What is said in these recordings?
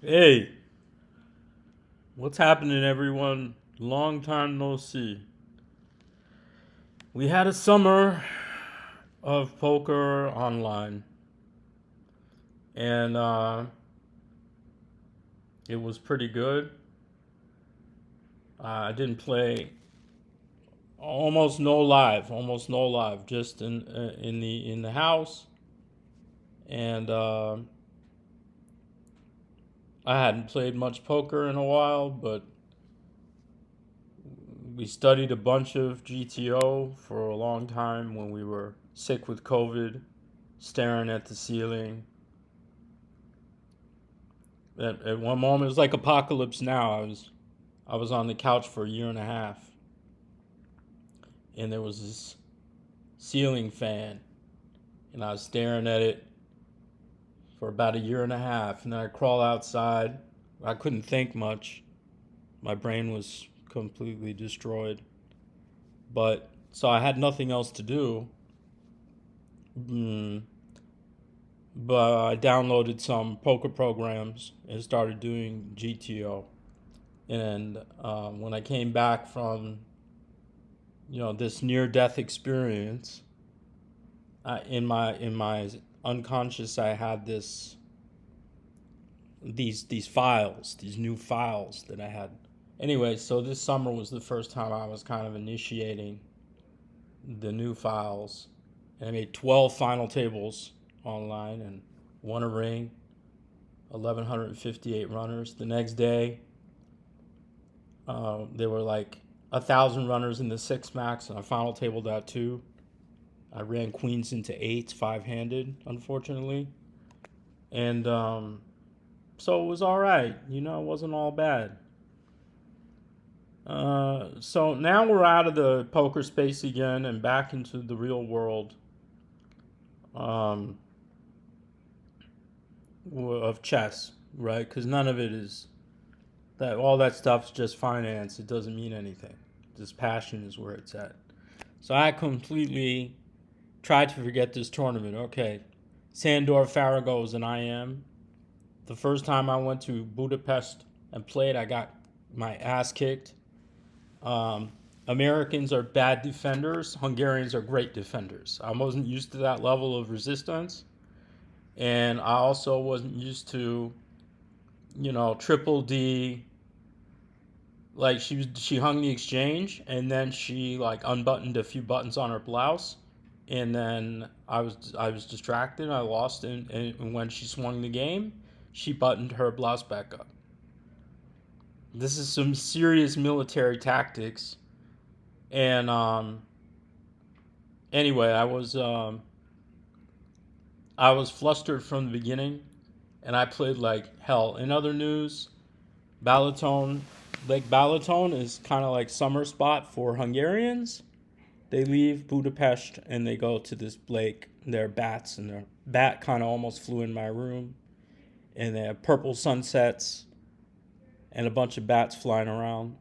Hey, what's happening, everyone? Long time no see. We had a summer of poker online, and it was pretty good. I didn't play almost no live, just in the house, and I hadn't played much poker in a while, but we studied a bunch of GTO for a long time when we were sick with COVID, staring at the ceiling. At one moment, it was like Apocalypse Now. I was on the couch for a year and a half, and there was this ceiling fan, and I was staring at it for about a year and a half, and then I crawl outside. I couldn't think much. My brain was completely destroyed. But so I had nothing else to do. Mm, but I downloaded some poker programs and started doing GTO. And when I came back from this near death experience, in my unconscious, I had these files, these new files that I had. Anyway, so this summer was the first time I was kind of initiating the new files, and I made 12 final tables online and won a ring, 1,158 runners. The next day, there were like 1,000 runners in the six max, and I final tabled that too. I ran queens into eights, five-handed, unfortunately, and so it was all right. It wasn't all bad. So now we're out of the poker space again and back into the real world um, of chess, right? Because none of it is that. All that stuff's just finance. It doesn't mean anything. This passion is where it's at. So I completely tried to forget this tournament. Okay, Sandor Farago is an IM. The first time I went to Budapest and played, I got my ass kicked. Um, Americans are bad defenders. Hungarians are great defenders. I wasn't used to that level of resistance, and I also wasn't used to, triple D. Like she hung the exchange, and then she like unbuttoned a few buttons on her blouse, and then I was distracted. I lost, and when she swung the game, she buttoned her blouse back up. This is some serious military tactics, and anyway, I was flustered from the beginning, and I played like hell. In other news, Balaton, Lake Balaton is kind of like summer spot for Hungarians. They leave Budapest and they go to this lake. There are bats, and their bat kind of almost flew in my room. And they have purple sunsets and a bunch of bats flying around.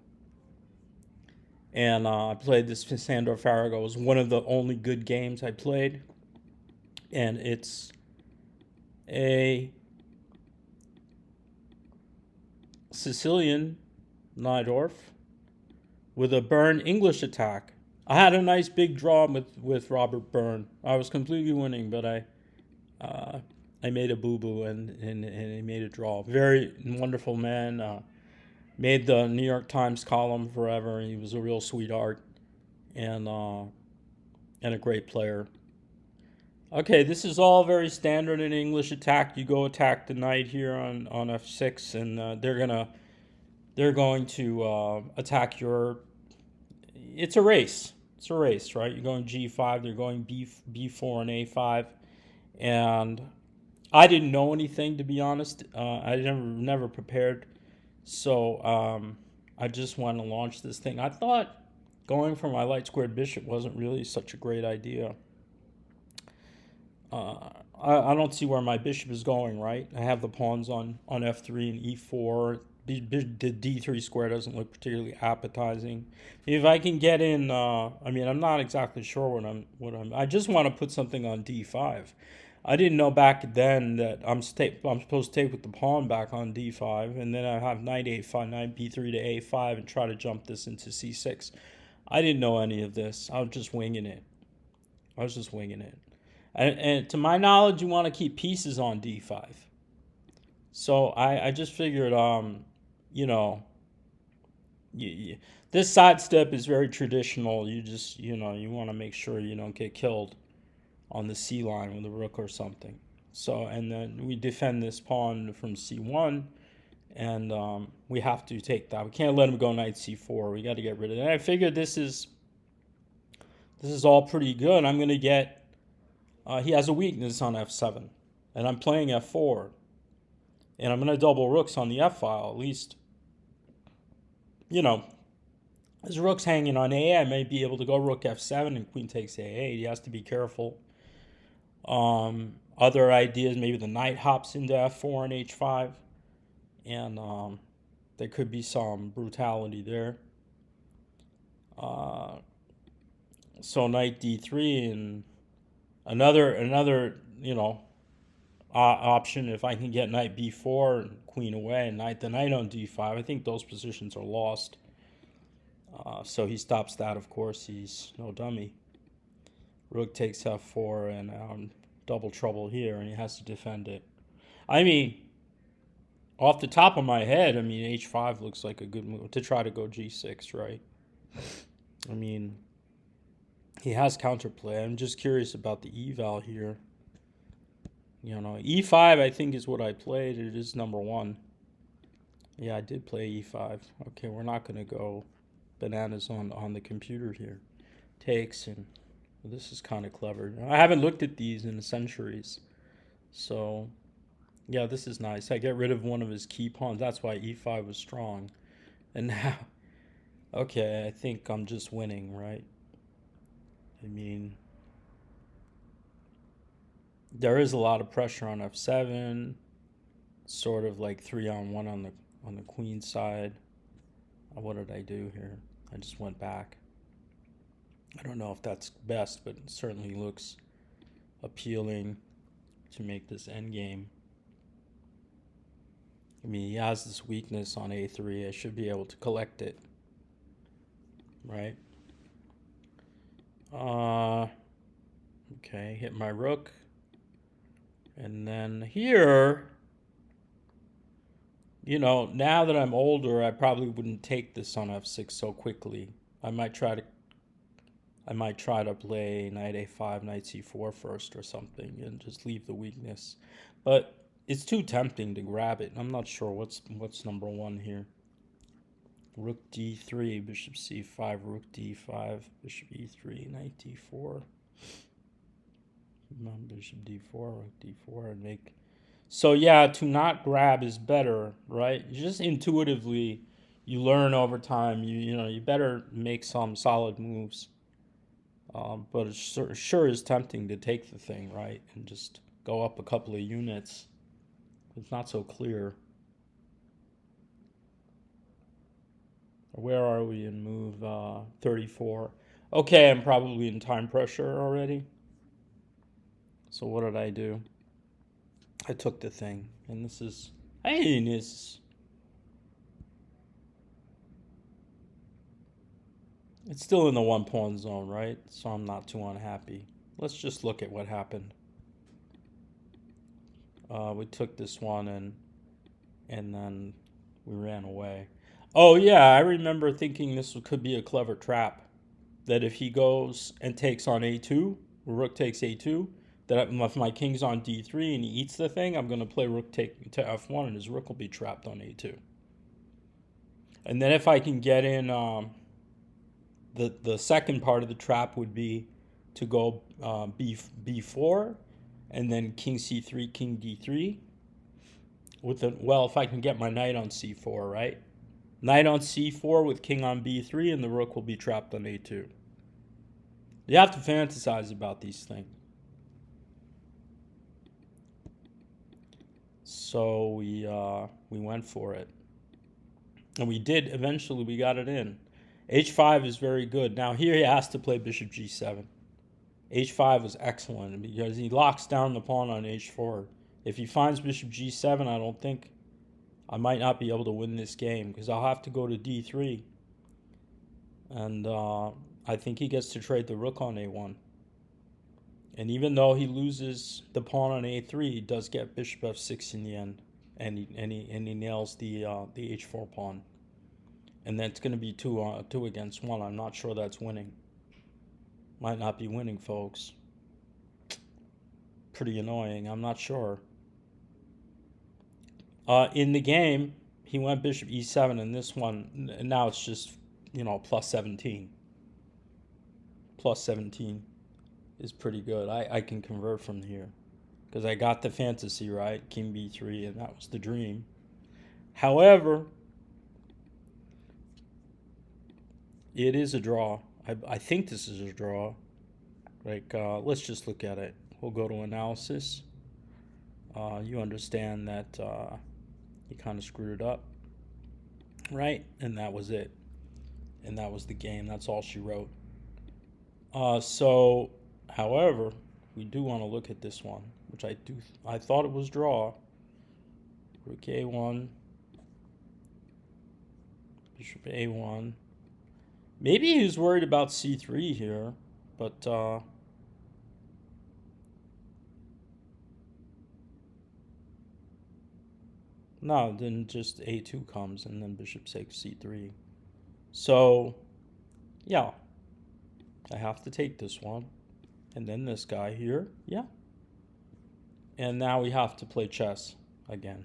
And I played this Sandor Farago. It was one of the only good games I played. And it's a Sicilian Najdorf with a Byrne English attack. I had a nice big draw with Robert Byrne. I was completely winning, but uh, I made a boo boo and he made a draw. Very wonderful man. Made the New York Times column forever. He was a real sweetheart and uh, and a great player. Okay, this is all very standard in English attack. You go attack the knight here on f6, and they're going to attack your. It's a race. It's a race, right? You're going g5. They're going b4 and a5, and I didn't know anything, to be honest. I never prepared, so I just wanted to launch this thing. I thought going for my light squared bishop wasn't really such a great idea. Uh, I don't see where my bishop is going, right? I have the pawns on f3 and e4. The d3 square doesn't look particularly appetizing. If I can get in, I mean, I'm not exactly sure what I'm. I just want to put something on d5. I didn't know back then that I'm supposed to take with the pawn back on d5, and then I have knight a5, knight b3 to a5, and try to jump this into c6. I didn't know any of this. I was just winging it. And to my knowledge, you want to keep pieces on d5. So I just figured, you know, this sidestep is very traditional. You want to make sure you don't get killed on the c line with a rook or something. So, and then we defend this pawn from c1, and we have to take that. We can't let him go knight c4. We got to get rid of it. And I figured this is all pretty good. I'm going to get, he has a weakness on f7, and I'm playing f4. And I'm going to double rooks on the f file, at least. His rook's hanging on a8. I may be able to go rook f7 and queen takes a8. He has to be careful. Other ideas, maybe the knight hops into f4 and h5. And there could be some brutality there. So knight d3 and another option, if I can get knight b4 and queen away and the knight on d5. I think those positions are lost. So he stops that, of course. He's no dummy. Rook takes f4 and double trouble here, and he has to defend it. I mean, off the top of my head, h5 looks like a good move to try to go g6, right? I mean, he has counterplay. I'm just curious about the eval here. E5 I think is what I played. It is number one. Yeah, I did play e5. Okay, we're not going to go bananas on the computer here. Takes, and well, this is kind of clever. I haven't looked at these in centuries. So, yeah, this is nice. I get rid of one of his key pawns. That's why e5 was strong. And now, okay, I think I'm just winning, right? I mean, there is a lot of pressure on f7, sort of like 3-on-1 on the queen side. What did I do here? I just went back. I don't know if that's best, but it certainly looks appealing to make this endgame. I mean, he has this weakness on a3. I should be able to collect it, right? Okay, hit my rook. And then here, now that I'm older, I probably wouldn't take this on f6 so quickly. I might try to play knight a5, knight c4 first or something, and just leave the weakness. But it's too tempting to grab it. I'm not sure what's number one here. Rook d3, bishop c5, rook d5, bishop e3, knight d4. Bishop d4, rook d4, and make. So yeah, to not grab is better, right? Just intuitively, you learn over time. You better make some solid moves. But it sure is tempting to take the thing, right, and just go up a couple of units. It's not so clear. Where are we in move 34? Okay, I'm probably in time pressure already. So what did I do? I took the thing, and this is, it's still in the one pawn zone, right? So I'm not too unhappy. Let's just look at what happened. We took this one, and then we ran away. Oh yeah, I remember thinking this could be a clever trap. That if he goes and takes on a2, rook takes a2, that if my king's on d3 and he eats the thing, I'm going to play rook take to f1, and his rook will be trapped on a2. And then if I can get in, the second part of the trap would be to go b4, and then king c3, king d3. If I can get my knight on c4, right? Knight on c4 with king on b3, and the rook will be trapped on a2. You have to fantasize about these things. So we went for it. And we did, eventually we got it in. h5 is very good. Now here he has to play bishop g7. H5 was excellent because he locks down the pawn on H4. If he finds bishop G7, I might not be able to win this game because I'll have to go to D3. And I think he gets to trade the rook on A1. And even though he loses the pawn on A3, he does get bishop F6 in the end. And he nails the H4 pawn. And that's going to be two against one. I'm not sure that's winning. Might not be winning, folks. Pretty annoying. I'm not sure. In the game, he went bishop E7, and this one, and now it's just, plus 17. Plus 17 is pretty good. I can convert from here because I got the fantasy right, king B3, and that was the dream. However, it is a draw. I think this is a draw. Let's just look at it. We'll go to analysis. You understand that you kind of screwed it up, right? And that was it. And that was the game. That's all she wrote. However, we do want to look at this one, which I thought it was draw. Rook A1, bishop A1. Maybe he was worried about C3 here, but no, then just A2 comes and then bishop takes C3. So, yeah, I have to take this one. And then this guy here, yeah. And now we have to play chess again,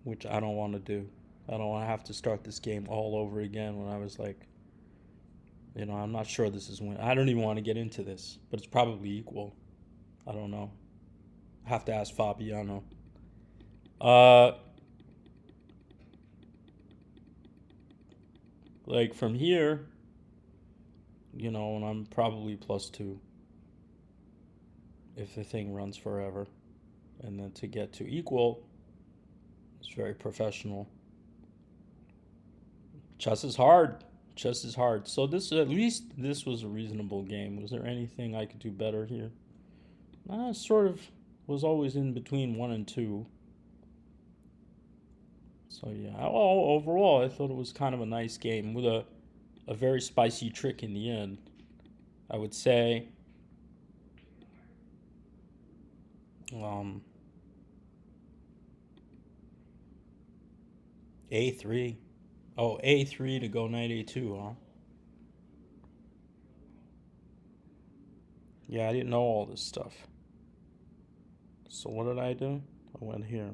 which I don't want to do. I don't want to have to start this game all over again when I was like, I'm not sure this is win. I don't even want to get into this, but it's probably equal. I don't know. I have to ask Fabiano. Like from here, and I'm probably +2 if the thing runs forever. And then to get to equal, it's very professional. Chess is hard. Chess is hard. So at least this was a reasonable game. Was there anything I could do better here? Sort of was always in between 1 and 2. So yeah, overall I thought it was kind of a nice game with a very spicy trick in the end. I would say A3. Oh, A3 to go knight A2, huh? Yeah, I didn't know all this stuff. So what did I do? I went here.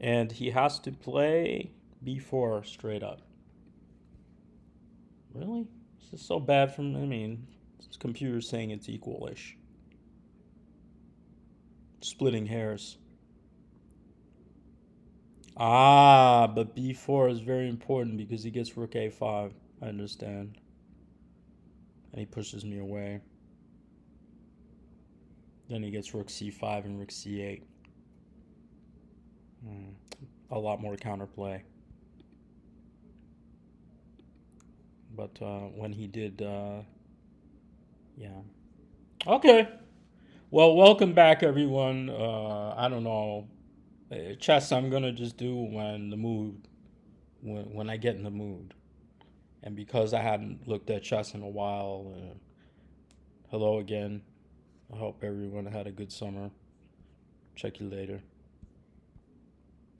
And he has to play B4 straight up. Really? This is so bad from, this computer's saying it's equal-ish. Splitting hairs. But B4 is very important because he gets rook A5. I understand. And he pushes me away. Then he gets rook C5 and rook C8. A lot more counterplay. But when he did, yeah. Okay. Well, welcome back, everyone. I don't know. Chess I'm going to just do when I get in the mood. And because I hadn't looked at chess in a while, hello again. I hope everyone had a good summer. Check you later.